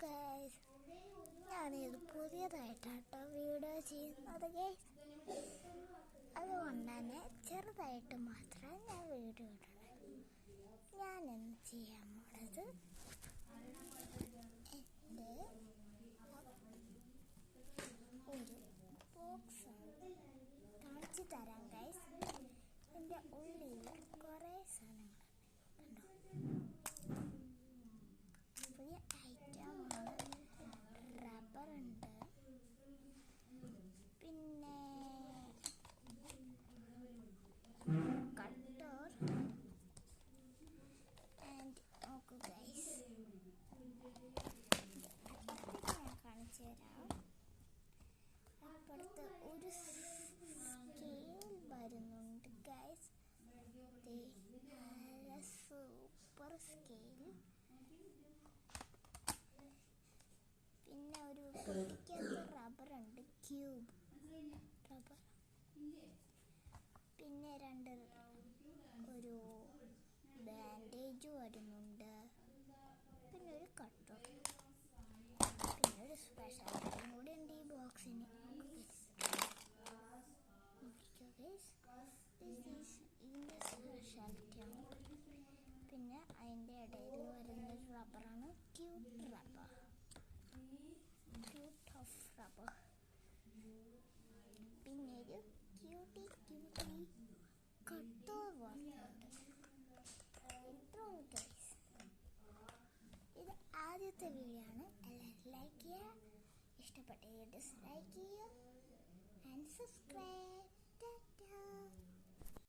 Guys, ഞാനിത് പുതിയതായിട്ടാട്ടോ video ചെയ്യുന്നത് guys. അതുകൊണ്ട് തന്നെ ചെറുതായിട്ട് മാത്രമേ ഞാൻ വീഡിയോ ഇടുള്ളൂ. ഞാനിന്ന് ചെയ്യാൻ പോണത് എൻ്റെ ഒരു ബോക്സാണ്. കാണിച്ചു തരാം ഗൈസ്. എൻ്റെ ഉള്ളിൽ കുറേ സാധനങ്ങൾ കണ്ടോ, പുതിയ ഐറ്റമാണ്. റബ്ബറുണ്ട്, പിന്നെ കട്ടർ ആൻഡ് നോക്കൂ ഗൈസ്, ഞാൻ കാണിച്ചു തരാം. അപ്പുറത്ത് ഒരു സ്കെയിൽ വരുന്നുണ്ട് ഗൈസ്. നല്ല സൂപ്പർ സ്കെയിൽ. പിന്നെ ഒരു കുട്ടിക്കകത്ത് റബ്ബറുണ്ട്, ക്യൂബ് റബ്ബർ. പിന്നെ ഒരു ബാൻഡേജ് വരുന്നുണ്ട്. പിന്നെ ഒരു കട്ടർ, പിന്നെ ഒരു സ്പെഷ്യൽ കാര്യം കൂടി ഉണ്ട് ഈ ബോക്സിന്. ഇതിൻ്റെ സ്പെഷ്യാലിറ്റിയാണ്. പിന്നെ അതിൻ്റെ ഇടയിൽ വരുന്നൊരു റബ്ബറാണ്, cute rubber, cute of rubber. പിന്നെ ഒരു ക്യൂട്ടി കട്ടർ വരുന്നുണ്ട്. ഇത്രയും ഗൈസ്. ഇത് ആദ്യത്തെ വീഡിയോ ആണ്. എല്ലാവരും ലൈക്ക് ചെയ്യുക, ഇഷ്ടപ്പെട്ട ഡിസ്ലൈക്ക് ചെയ്യുക ആൻഡ് സബ്സ്ക്രൈബ്.